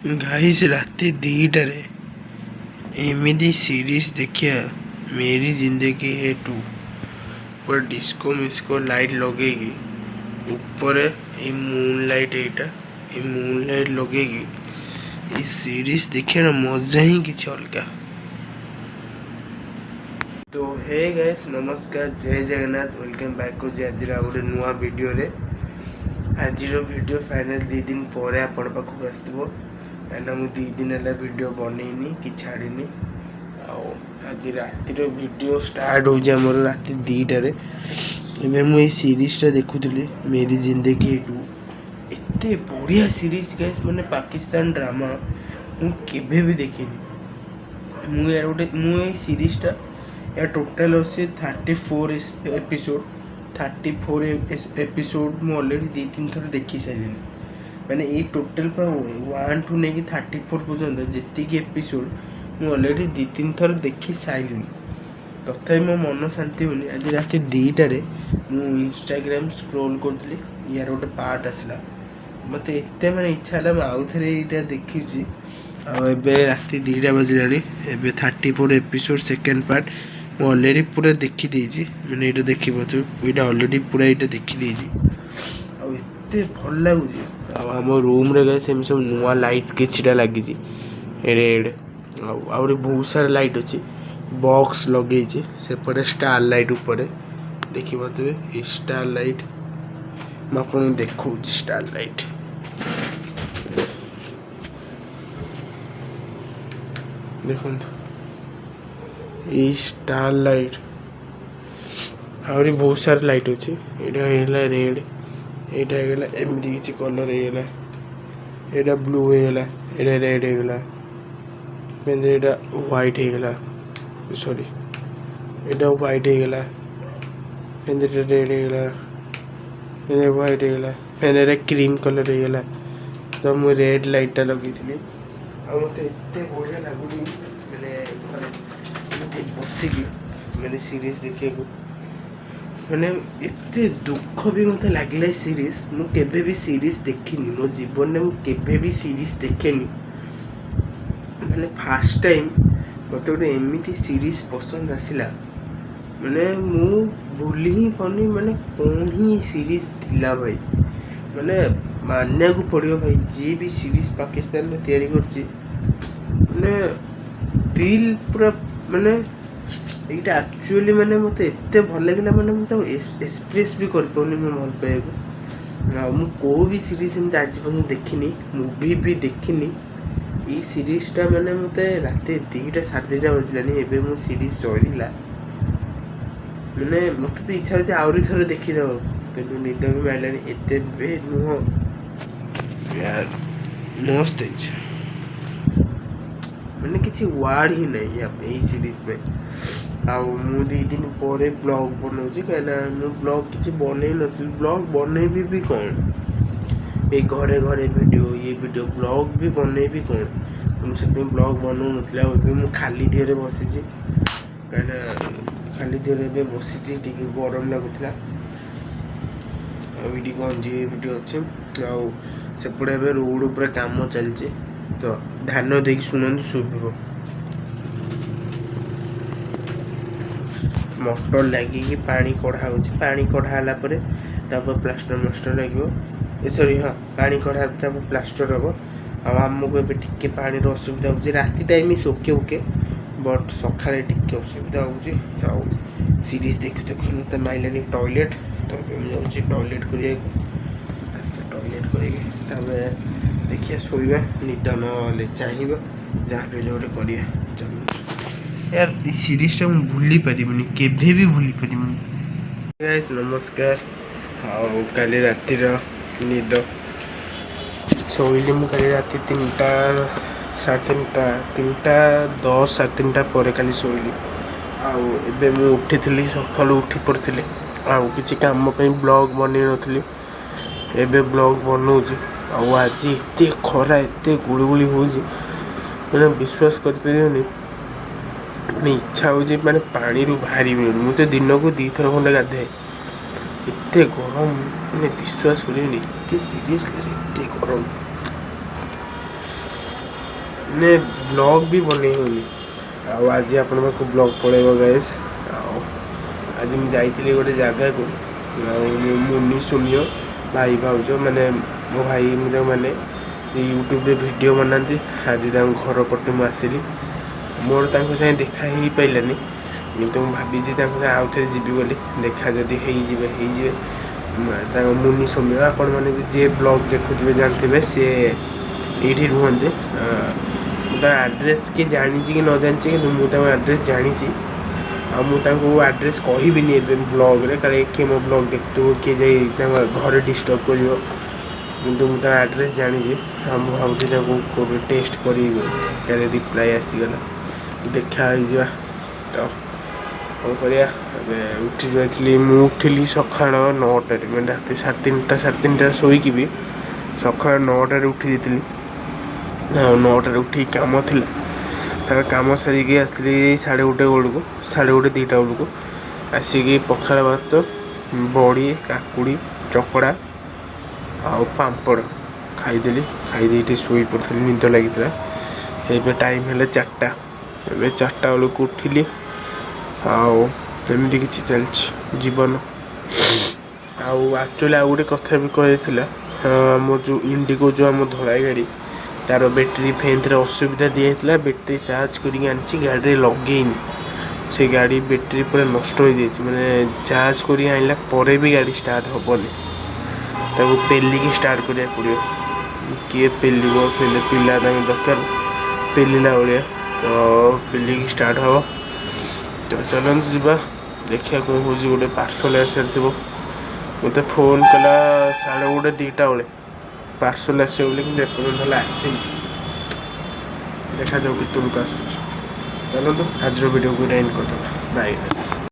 Guys राति 2टाରେ एमती series देखिया मेरी जिंदगी है 2 पर डिस्को मिस्को लाइट लगेगी ऊपर ये मून लाइट लगेगी ये सीरीज देखिए ना मजा ही किसी अलग। तो हे गाइस नमस्कार जय जगन्नाथ वेलकम बैक को आज गोटे नुआ वीडियो रे आज वीडियो फाइनल 2 दिन पर आपण पाखक आसो कहीं मुझे 2 दिन है वीडियो बनईनी कि छाड़नी आज रातिर वीडियो स्टार्ट हो राति 2टारे एवं मुझे सीरीजटा देखुली मेरी जिंदगी 2 एते बढ़िया सीरीज गाइस मैंने पाकिस्तान ड्रामा मुझे भी देखनी मुझे गोटे सीरीजटा या टोटाल अच्छे 34 एपिसोड 34 एपिसोड मुझे अलरेडी 2-3 थर देखी सारे मैंने ये टोटाल 1 टू नहीं 34 पर्यंत जी एपिसोड मुझे अलरेडी 2-3 थर देखी सारे तथा मो मन शांति होनी आज राति 2टारे मु इंस्टाग्राम स्क्रोल करी यार गोटे पार्ट आसला मत एत मैंने इच्छा है आउ थे यहाँ देखी राति 2टा बजला 34 एपिसोड सेकेंड पार्ट ମୁଁ ଅଲରେଡ଼ି ପୁରା ଦେଖିଦେଇଛି ମାନେ ଏଇଟା ଦେଖିପାରୁଛୁ ଏଇଟା ଅଲରେଡ଼ି ପୁରା ଏଇଟା ଦେଖିଦେଇଛି ଆଉ ଏତେ ଭଲ ଲାଗୁଛି ଆଉ ଆମ ରୁମ୍ରେ ଗାଇସ୍ ସେମିତି ସବୁ ନୂଆ ଲାଇଟ୍ କିଛିଟା ଲାଗିଛି ରେଡ଼୍ ଆଉ ଆହୁରି ବହୁତ ସାରା ଲାଇଟ୍ ଅଛି ବକ୍ସ ଲଗେଇଛି ସେପଟେ ଷ୍ଟାର ଲାଇଟ୍ ଉପରେ ଦେଖିପାରୁଥିବେ ଏ ଷ୍ଟାର ଲାଇଟ୍ ମୁଁ ଆପଣଙ୍କୁ ଦେଖାଉଛି ଷ୍ଟାର ଲାଇଟ୍ ଦେଖନ୍ତୁ स्टार लाइट आहरी बहुत सारा लाइट अच्छे यहाँ रेड यहाँ एमती किसी कलर होगा यहाँ ब्लू होगा यहाँ रेड होगा फिर यहाँ व्हाइट होगा सॉरी यहाँ व्हाइट होगा फिर रेड होगा फिर व्हाइट होगा फिर यहाँ क्रीम कलर होगा तो मुझे रेड लाइटा लगी थी मत एत बढ़िया लगुच मैंने बसिकी मैंने सीरीज देखा मैंने एत दुख भी मत लगे सीरीज मुझे भी सीरीज देखनी मो जीवन में मुझे भी सीरीज देखेनी मैंने फास्ट टाइम मत गोटे एमती सीरीज पसंद आसला मैंने मु भूल ही पानी मैंने कौन ही सीरीज थिला भाई मैंने मानिया को पड़ो भाई जी भी सीरीज पाकिस्तान में तैयारी करछि मैंने दिल पूरा मैंने ये एक्चुअली मैंने मत एत भल लगे मैंने मुझे एक्सप्रेस भी कर पाऊनी मो भल पाइबा मुझे भी सीरीज एमती आज पर्यटन देखनी मूवी भी देखनी ये सीरीजटा मैंने मत रात 2टा 2:30 बजलानी एवं मो सीरीज सरीला मैंने मत तो इच्छा होती आहरी थे देखीदेव कि निद भी मारानी एत नुह यार मस्त मैंने किसी वार्ड ही नहीं यही सीरीज में आउ मु 2 दिन पर ब्लॉग बनाऊँगी कहीं ब्लॉग किसी बनई नी ब्लॉग बनईबी भी कौन ये घरे घरे वीडियो ब्लॉग भी बनईबी कौन मुझे ब्लॉग बनाऊ ना खाली देह बसी कहीं खाली देह बसी गरम लगुला ये गंजी वीडियो अच्छे आउपटे रोड उपर काम चलती तो ध्यान देकी शुणु शुभ मोटर लगिकी पानी कढ़ा पानी कढ़ाला प्लास्टर मास्टर लगे सरी हाँ पानी कढ़ा प्लास्टर हम आमको ए टे पानी असुविधा हो राति टाइम ओके ओके बट सका टे असुविधा हो सीरीज देखु देखु मत माइलानी टॉयलेट तो मुझे टॉयलेट कर टॉयलेट कर देखिए शोवा निद ना चाहिए जहाँ भी गोटे कर यार सीरीजटा मुझे भूली पारिनी केभे भी भूली पारिनी गाइस नमस्कार हाँ काली रातिर निद शोली मु काली राति 3टा 3:30 3:10 3:30 पर काली शोली आबे मु उठी सका उठी पड़ी आउ किसी काम ब्लॉग बनई नी एबे ब्लॉग बनाऊँगी आज एत खरा एत गुड़गुड़ी हो मैंने विश्वास कर मैंने इच्छा हो मैंने पानी बाहरी मुझे दिन को 2 थर खंडे गाधे एत गरम मैंने विश्वास कर सीरीयसली एत गरम ମାନେ ବ୍ଲଗ୍ ବି ବନେଇ ହେଉନି। ଆଉ ଆଜି ଆପଣଙ୍କ ପାଖକୁ ବ୍ଲଗ୍ ପଳେଇବ ଗାଇସ୍। ଆଉ ଆଜି ମୁଁ ଯାଇଥିଲି ଗୋଟେ ଜାଗାକୁ, ଆଉ ମୁନି ସୁନିଅ ଭାଇ ଭାଉଜ ମାନେ ମୋ ଭାଇ ମୁଁ ତାଙ୍କୁ ମାନେ ୟୁଟ୍ୟୁବରେ ଭିଡ଼ିଓ ବନାନ୍ତି। ଆଜି ତାଙ୍କ ଘର ପଟେ ମୁଁ ଆସିଲି। ମୋର ତାଙ୍କ ସାଙ୍ଗେ ଦେଖା ହେଇପାରିଲାନି, କିନ୍ତୁ ମୁଁ ଭାବିଛି ତାଙ୍କ ସାଙ୍ଗେ ଆଉ ଥରେ ଯିବି ବୋଲି। ଦେଖା ଯଦି ହେଇଯିବେ ତାଙ୍କ ମୁନି ସୌମ୍ୟ, ଆପଣମାନେ ବି ଯିଏ ବ୍ଲଗ୍ ଦେଖୁଥିବେ ଜାଣିଥିବେ, ସିଏ ଏଇଠି ରୁହନ୍ତି। ମୁଁ ତାଙ୍କ ଆଡ୍ରେସ୍ କିଏ ଜାଣିଛି କି ନ ଜାଣିଛି, କିନ୍ତୁ ମୁଁ ତାଙ୍କ ଆଡ୍ରେସ୍ ଜାଣିଛି। ଆଉ ମୁଁ ତାଙ୍କୁ ଆଡ୍ରେସ୍ କହିବିନି ଏବେ ବ୍ଲଗ୍ରେ, କାଳେ କିଏ ମୋ ବ୍ଲଗ୍ ଦେଖୁଥିବ, କିଏ ଯାଇ ତାଙ୍କ ଘରେ ଡିଷ୍ଟର୍ବ କରିବ। କିନ୍ତୁ ମୁଁ ତାଙ୍କ ଆଡ୍ରେସ୍ ଜାଣିଛି। ଆଉ ମୁଁ ଭାବୁଛି ତାଙ୍କୁ କେଉଁଠି ଟେଷ୍ଟ କରିବି ବୋଲି। କାଳେ ରିପ୍ଲାଏ ଆସିଗଲା, ଦେଖା ହେଇଯିବା। ତ କ'ଣ କରିବା। ଏବେ ଉଠି ଯାଇଥିଲି, ମୁଁ ଉଠିଲି ସକାଳ 9ଟାରେ, ମାନେ ରାତି 3:30 ଶୋଇକି ବି ସକାଳ 9ଟାରେ ଉଠି ଯାଇଥିଲି। ଆଉ 9ଟାରେ ଉଠିକି କାମ ଥିଲା, ତାଙ୍କ କାମ ସାରିକି ଆସିଲି 1:30 ବେଳକୁ, 1:30 2ଟା ବେଳକୁ ଆସିକି ପଖାଳ ଭାତ, ବଡ଼ି, କାକୁଡ଼ି ଚକଡ଼ା ଆଉ ପାମ୍ପଡ଼ ଖାଇଦେଲି। ଖାଇଦେଇ ଟିକେ ଶୋଇପଡ଼ିଥିଲି, ନିଦ ଲାଗିଥିଲା। ଏବେ ଟାଇମ୍ ହେଲା 4ଟା। ଏବେ 4ଟା ବେଳକୁ ଉଠିଲି। ଆଉ ଏମିତି କିଛି ଚାଲିଛି ଜୀବନ। ଆଉ ଆକ୍ଚୁଆଲି ଆଉ ଗୋଟେ କଥା ବି କହିଥିଲା, ଆମର ଯେଉଁ ଇଣ୍ଡିଗୋ ଯେଉଁ ଆମ ଧଳାଇ ଗାଡ଼ି, ତା'ର ବ୍ୟାଟେରୀ ଫେନ୍ଥରେ ଅସୁବିଧା ଦିଆହେଇଥିଲା। ବ୍ୟାଟେରୀ ଚାର୍ଜ କରିକି ଆଣିଛି, ଗାଡ଼ିରେ ଲଗେଇନି। ସେ ଗାଡ଼ି ବ୍ୟାଟେରୀ ପୁରା ନଷ୍ଟ ହୋଇଯାଇଛି, ମାନେ ଚାର୍ଜ କରି ଆଣିଲା ପରେ ବି ଗାଡ଼ି ଷ୍ଟାର୍ଟ ହେବନି। ତାକୁ ପେଲିକି ଷ୍ଟାର୍ଟ କରିବାକୁ ପଡ଼ିବ। କିଏ ପେଲିବ, ପିଲା ତାଙ୍କ ଦରକାର ପେଲିଲା ଭଳିଆ। ତ ପେଲିକି ଷ୍ଟାର୍ଟ ହେବ। ତ ଚାଲନ୍ତୁ ଯିବା, ଦେଖିବା କ'ଣ ହେଉଛି। ଗୋଟେ ପାର୍ସଲ ଆସିବାର ଥିବ। ମୋତେ ଫୋନ୍ କଲା 1:30 2ଟା ବେଳେ ପାର୍ସଲ ଆସିବ ବୋଲି, କିନ୍ତୁ ଏପର୍ଯ୍ୟନ୍ତ ହେଲେ ଆସିନି। ଦେଖାଯାଉ କେତେବେଳକୁ ଆସୁଛି। ଚାଲନ୍ତୁ ଆଜିର ଭିଡ଼ିଓକୁ ଏଣ୍ଡ କରିଦେବା। Bye guys.